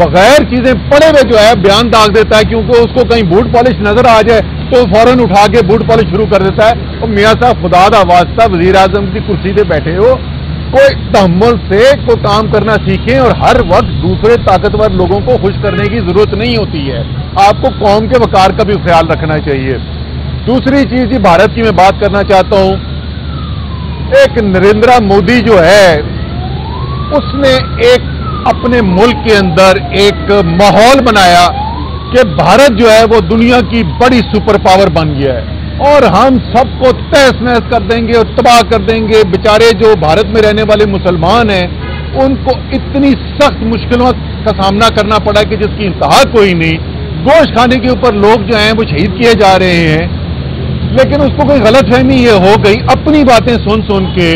बगैर चीजें पढ़े हुए जो है बयान दाग देता है, क्योंकि उसको कहीं बूट पॉलिश नजर आ जाए तो फौरन उठा के बूट पॉलिश शुरू कर देता है। और मियाँ साहब खुदा दा वास्ता वजीर आजम की कुर्सी पे बैठे हो, कोई तहम्मुल से कोई काम करना सीखें और हर वक्त दूसरे ताकतवर लोगों को खुश करने की जरूरत नहीं होती है। आपको कौम के वकार का भी ख्याल रखना चाहिए। दूसरी चीज भारत की मैं बात करना चाहता हूं, एक नरेंद्र मोदी जो है उसने एक अपने मुल्क के अंदर एक माहौल बनाया कि भारत जो है वो दुनिया की बड़ी सुपर पावर बन गया है और हम सबको तहस नहस कर देंगे और तबाह कर देंगे। बेचारे जो भारत में रहने वाले मुसलमान हैं उनको इतनी सख्त मुश्किलों का सामना करना पड़ा कि जिसकी इंतहा कोई नहीं। गोश्त खाने के ऊपर लोग जो हैं वो शहीद किए जा रहे हैं, लेकिन उसको कोई गलतफहमी ये हो गई अपनी बातें सुन सुन के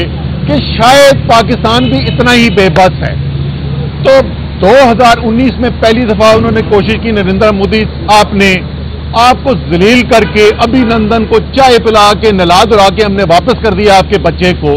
कि शायद पाकिस्तान भी इतना ही बेबस है। तो 2019 में पहली दफा उन्होंने कोशिश की, नरेंद्र मोदी आपको जलील करके अभिनंदन को चाय पिला के नला धुला के हमने वापस कर दिया आपके बच्चे को।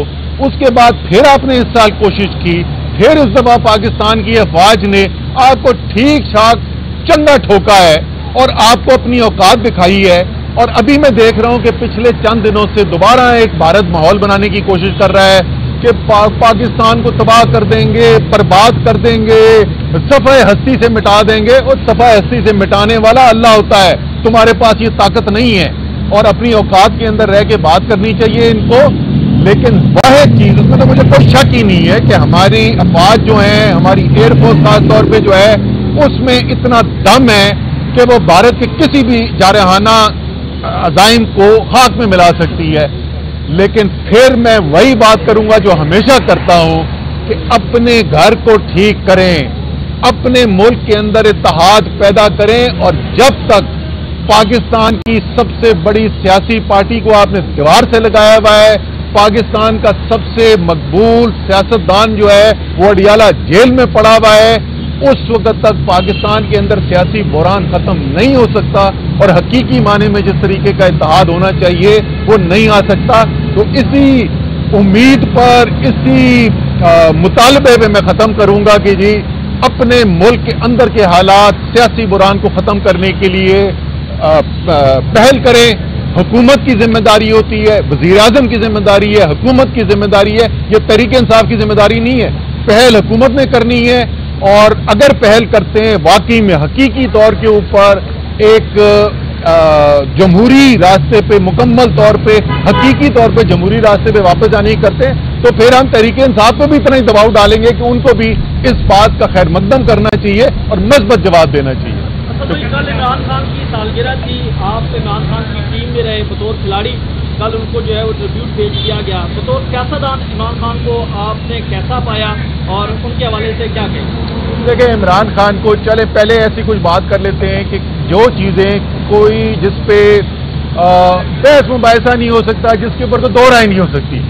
उसके बाद फिर आपने इस साल कोशिश की, फिर इस दफा पाकिस्तान की अफवाज ने आपको ठीक ठाक चंगा ठोका है और आपको अपनी औकात दिखाई है। और अभी मैं देख रहा हूं कि पिछले चंद दिनों से दोबारा एक भारत माहौल बनाने की कोशिश कर रहा है कि पाकिस्तान को तबाह कर देंगे, बर्बाद कर देंगे, सफ़े हस्ती से मिटा देंगे। और सफ़े हस्ती से मिटाने वाला अल्लाह होता है, तुम्हारे पास ये ताकत नहीं है और अपनी औकात के अंदर रह के बात करनी चाहिए इनको। लेकिन वह चीज, उसमें तो मुझे कोई शक ही नहीं है कि हमारी अफवाज जो है, हमारी एयरफोर्स खास तौर पे जो है, उसमें इतना दम है कि वो भारत के किसी भी जारहाना अज़ाइम को खाक में मिला सकती है। लेकिन फिर मैं वही बात करूंगा जो हमेशा करता हूं कि अपने घर को ठीक करें, अपने मुल्क के अंदर इत्तेहाद पैदा करें। और जब तक पाकिस्तान की सबसे बड़ी सियासी पार्टी को आपने दीवार से लगाया हुआ है, पाकिस्तान का सबसे मकबूल सियासतदान जो है वो अडियाला जेल में पड़ा हुआ है, उस वक्त तक पाकिस्तान के अंदर सियासी बहरान खत्म नहीं हो सकता और हकीकी माने में जिस तरीके का इत्तेहाद होना चाहिए वो नहीं आ सकता। तो इसी उम्मीद पर, इसी मुतालबे में मैं खत्म करूंगा कि जी अपने मुल्क के अंदर के हालात, सियासी बहरान को खत्म करने के लिए पहल करें। हुकूमत की जिम्मेदारी होती है, वजीर आजम की जिम्मेदारी है, हुकूमत की जिम्मेदारी है, ये तहरीक इंसाफ की जिम्मेदारी नहीं है। पहल हुकूमत ने करनी है और अगर पहल करते हैं वाकई में हकीकी तौर के ऊपर एक जमहूरी रास्ते पे, मुकम्मल तौर पे, हकीकी तौर पे जमहूरी रास्ते पे वापस आने की करते हैं, तो फिर हम तहरीक इंसाफ पे भी इतना ही दबाव डालेंगे कि उनको भी इस बात का खैर मकदम करना चाहिए और मस्बत जवाब देना चाहिए। तो कल इमरान खान की सालगिरह थी, आप इमरान खान की टीम में रहे बतौर खिलाड़ी, कल उनको जो है वो ट्रिब्यूट पेश किया गया। बतौर सियासतदान इमरान खान को आपने कैसा पाया और उनके हवाले से क्या कहें? देखिए, इमरान खान को चले पहले ऐसी कुछ बात कर लेते हैं कि जो चीज़ें कोई जिस पे बहस मुबाहिसा नहीं हो सकता, जिसके ऊपर तो दो राय नहीं हो सकती,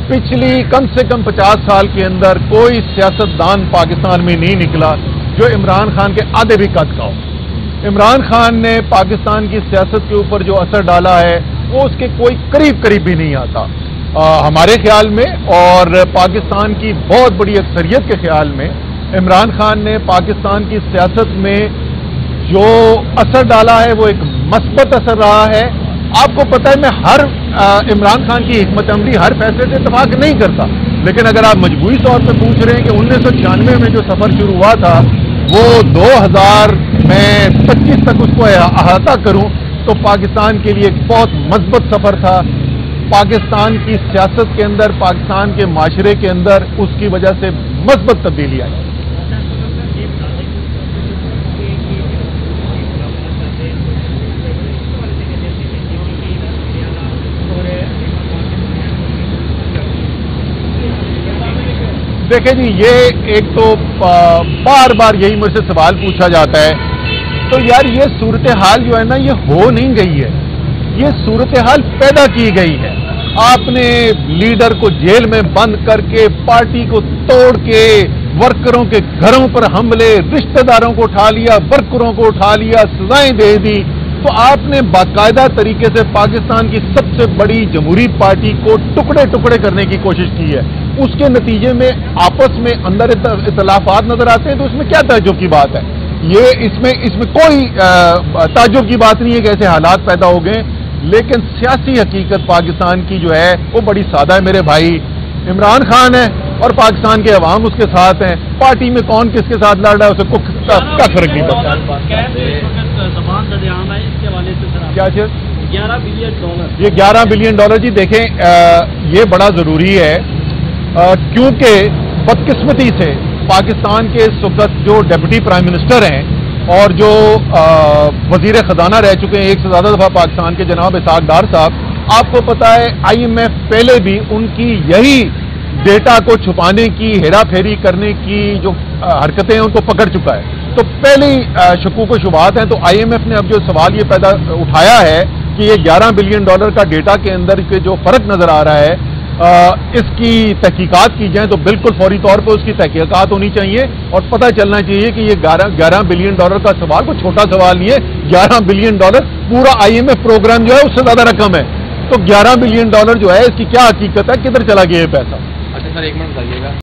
पिछली कम से कम 50 साल के अंदर कोई सियासतदान पाकिस्तान में नहीं निकला जो इमरान खान के आधे भी कद का हो। इमरान खान ने पाकिस्तान की सियासत के ऊपर जो असर डाला है वो उसके कोई करीब भी नहीं आता हमारे ख्याल में, और पाकिस्तान की बहुत बड़ी अक्सरियत के ख्याल में इमरान खान ने पाकिस्तान की सियासत में जो असर डाला है वो एक मस्बत असर रहा है। आपको पता है मैं हर इमरान खान की हिकमत अमली हर फैसले से इत्तेफाक नहीं करता, लेकिन अगर आप मजबूरी तौर पर पूछ रहे हैं कि 1996 में जो सफर शुरू हुआ था वो 2000 में 25 तक उसको अहाता करूं तो पाकिस्तान के लिए एक बहुत मजबूत सफर था। पाकिस्तान की सियासत के अंदर, पाकिस्तान के माशरे के अंदर उसकी वजह से मजबूत तब्दीली आई। देखिए जी, ये एक तो बार बार यही मुझसे सवाल पूछा जाता है, तो यार ये सूरत हाल जो है ना ये हो नहीं गई है, ये सूरत हाल पैदा की गई है। आपने लीडर को जेल में बंद करके, पार्टी को तोड़ के, वर्करों के घरों पर हमले, रिश्तेदारों को उठा लिया, वर्करों को उठा लिया, सजाएं दे दी, تو آپ نے باقاعدہ طریقے سے پاکستان کی سب سے بڑی جمہوری پارٹی کو ٹکڑے ٹکڑے کرنے کی کوشش کی ہے. اس کے نتیجے میں آپس میں اندر اختلافات نظر آتے ہیں. تو اس میں کیا تعجب کی بات ہے؟ یہ اس میں کوئی تعجب کی بات نہیں ہے کہ ایسے حالات پیدا ہو گئے. لیکن سیاسی حقیقت پاکستان کی جو ہے وہ بڑی سادہ ہے میرے بھائی. عمران خان ہے اور پاکستان کے عوام اس کے ساتھ ہیں. پارٹی میں کون کس کے ساتھ لڑ رہا ہے اسے کا فرق نہیں پڑتا. کیا چیز؟ 11 بلین ڈالر. یہ 11 بلین ڈالر جی دیکھیں یہ بڑا ضروری ہے کیونکہ بدقسمتی سے پاکستان کے اس وقت جو ڈپٹی پرائم منسٹر ہیں اور جو وزیر خزانہ رہ چکے ہیں ایک سے زیادہ دفعہ پاکستان کے جناب اسحاق ڈار صاحب، آپ کو پتا ہے IMF پہلے بھی ان کی یہی ڈیٹا کو چھپانے کی ہیرا پھیری کرنے کی جو حرکتیں ہیں ان کو پکڑ چکا ہے. تو پہلی شکوک و شبہات ہیں. تو IMF نے اب جو سوال یہ پیدا اٹھایا ہے کہ یہ 11 بلین ڈالر کا ڈیٹا کے اندر کے جو فرق نظر آ رہا ہے اس کی تحقیقات کی جائیں تو بالکل فوری طور پہ اس کی تحقیقات ہونی چاہیے اور پتہ چلنا چاہیے کہ یہ 11 بلین ڈالر کا سوال کوئی چھوٹا سوال نہیں ہے. 11 بلین ڈالر پورا IMF پروگرام جو ہے اس سے زیادہ رقم ہے. تو 11 بلین ڈالر جو ہے اس کی کیا حقیقت ہے، کدھر چلا گیا یہ پیسہ؟ اچھا سر ایک منٹ بتائیے گا.